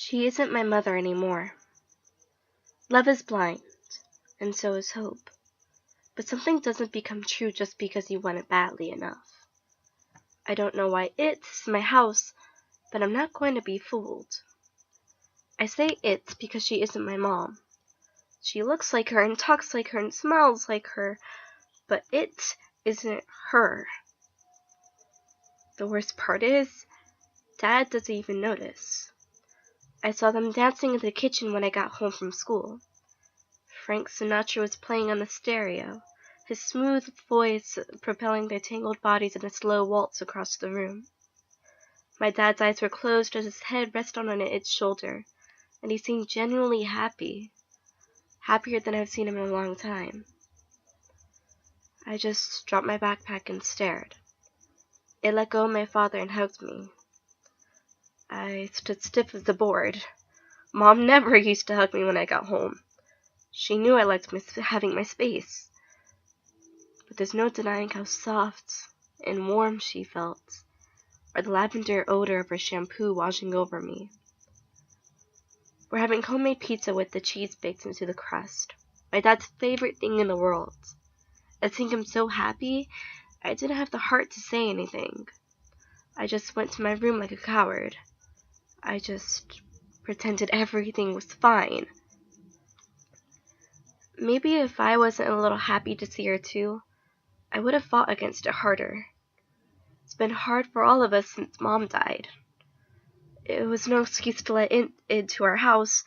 She isn't my mother anymore. Love is blind, and so is hope. But something doesn't become true just because you want it badly enough. I don't know why it's my house, but I'm not going to be fooled. I say it's because she isn't my mom. She looks like her and talks like her and smiles like her, but it isn't her. The worst part is, Dad doesn't even notice. I saw them dancing in the kitchen when I got home from school. Frank Sinatra was playing on the stereo, his smooth voice propelling their tangled bodies in a slow waltz across the room. My dad's eyes were closed as his head rested on its shoulder, and he seemed genuinely happy, happier than I've seen him in a long time. I just dropped my backpack and stared. It let go of my father and hugged me. I stood stiff as a board. Mom never used to hug me when I got home. She knew I liked having my space. But there's no denying how soft and warm she felt, or the lavender odor of her shampoo washing over me. We're having homemade pizza with the cheese baked into the crust. My dad's favorite thing in the world. I think I'm so happy, I didn't have the heart to say anything. I just went to my room like a coward. I just pretended everything was fine. Maybe if I wasn't a little happy to see her too, I would have fought against it harder. It's been hard for all of us since Mom died. It was no excuse to let it into our house,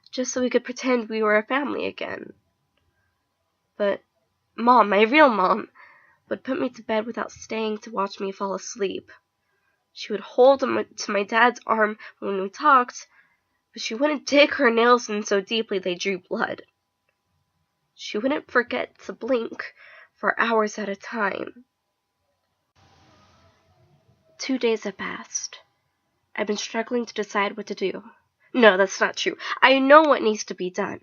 just so we could pretend we were a family again. But Mom, my real Mom, would put me to bed without staying to watch me fall asleep. She would hold to my dad's arm when we talked, but she wouldn't dig her nails in so deeply they drew blood. She wouldn't forget to blink for hours at a time. 2 days have passed. I've been struggling to decide what to do. No, that's not true. I know what needs to be done.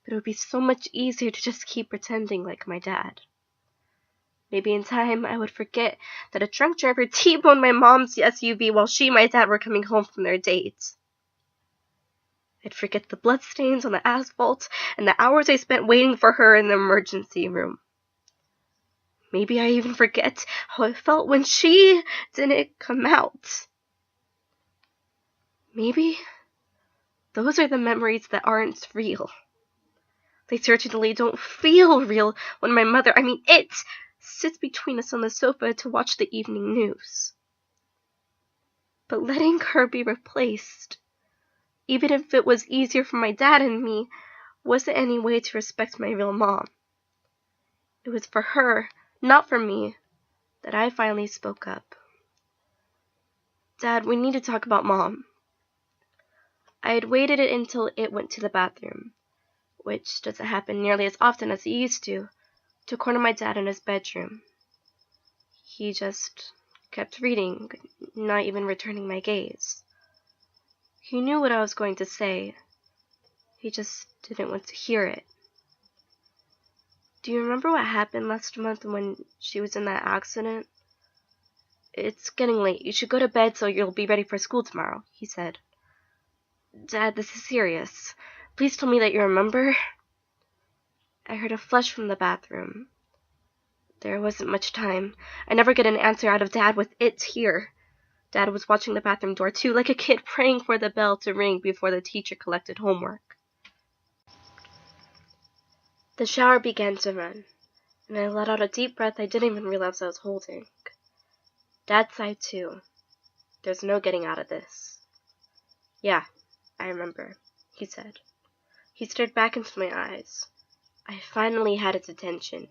But it would be so much easier to just keep pretending like my dad. Maybe in time I would forget that a drunk driver T-boned my mom's SUV while she and my dad were coming home from their dates. I'd forget the bloodstains on the asphalt and the hours I spent waiting for her in the emergency room. Maybe I even forget how I felt when she didn't come out. Maybe those are the memories that aren't real. They certainly don't feel real when it sits between us on the sofa to watch the evening news. But letting her be replaced, even if it was easier for my dad and me, wasn't any way to respect my real mom. It was for her, not for me, that I finally spoke up. Dad, we need to talk about Mom. I had waited until it went to the bathroom, which doesn't happen nearly as often as it used to corner my dad in his bedroom. He just kept reading, not even returning my gaze. He knew what I was going to say. He just didn't want to hear it. Do you remember what happened last month when she was in that accident? It's getting late. You should go to bed so you'll be ready for school tomorrow, he said. Dad, this is serious. Please tell me that you remember. I heard a flush from the bathroom. There wasn't much time. I never get an answer out of Dad with it here. Dad was watching the bathroom door too, like a kid praying for the bell to ring before the teacher collected homework. The shower began to run, and I let out a deep breath I didn't even realize I was holding. Dad sighed too. There's no getting out of this. Yeah, I remember, he said. He stared back into my eyes. I finally had his attention.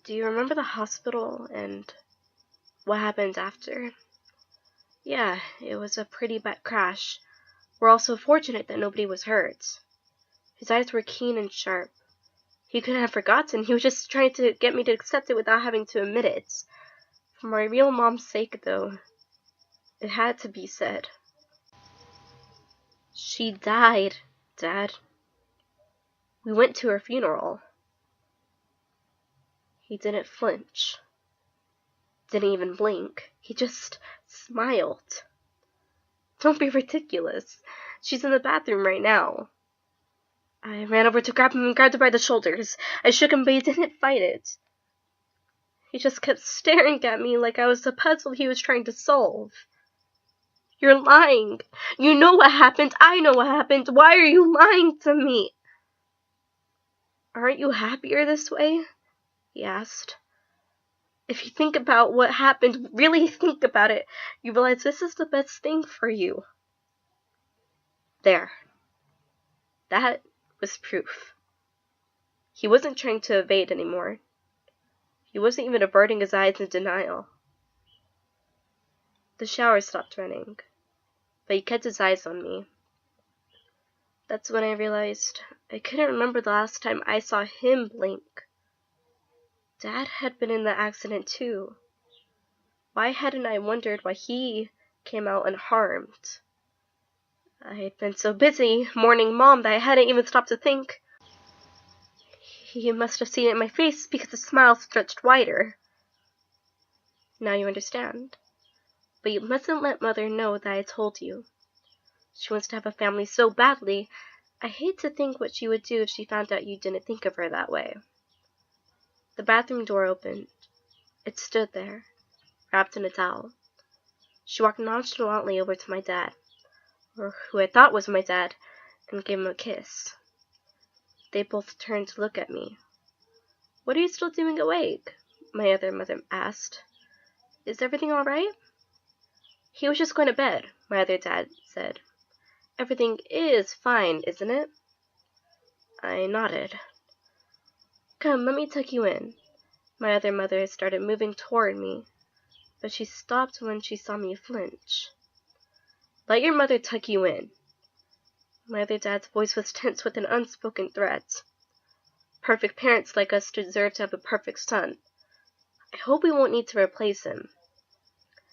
Do you remember the hospital and what happened after? Yeah, it was a pretty bad crash. We're all so fortunate that nobody was hurt. His eyes were keen and sharp. He couldn't have forgotten. He was just trying to get me to accept it without having to admit it. For my real mom's sake, though, it had to be said. She died, Dad. We went to her funeral. He didn't flinch. Didn't even blink. He just smiled. Don't be ridiculous. She's in the bathroom right now. I ran over to grab him and grabbed him by the shoulders. I shook him, but he didn't fight it. He just kept staring at me like I was the puzzle he was trying to solve. You're lying. You know what happened. I know what happened. Why are you lying to me? Aren't you happier this way? He asked. If you think about what happened, really think about it, you realize this is the best thing for you. There. That was proof. He wasn't trying to evade anymore. He wasn't even averting his eyes in denial. The shower stopped running, but he kept his eyes on me. That's when I realized I couldn't remember the last time I saw him blink. Dad had been in the accident too. Why hadn't I wondered why he came out unharmed? I had been so busy mourning Mom that I hadn't even stopped to think. He must have seen it in my face because the smile stretched wider. Now you understand. But you mustn't let Mother know that I told you. She wants to have a family so badly. I hate to think what she would do if she found out you didn't think of her that way. The bathroom door opened. It stood there, wrapped in a towel. She walked nonchalantly over to my dad, or who I thought was my dad, and gave him a kiss. They both turned to look at me. What are you still doing awake? My other mother asked. Is everything all right? He was just going to bed, my other dad said. Everything is fine, isn't it? I nodded. Come, let me tuck you in. My other mother started moving toward me, but she stopped when she saw me flinch. Let your mother tuck you in. My other dad's voice was tense with an unspoken threat. Perfect parents like us deserve to have a perfect son. I hope we won't need to replace him.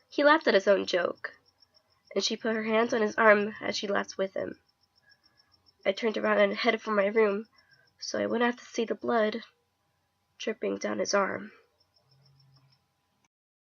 He laughed at his own joke, and she put her hands on his arm as she laughed with him. I turned around and headed for my room, so I wouldn't have to see the blood dripping down his arm.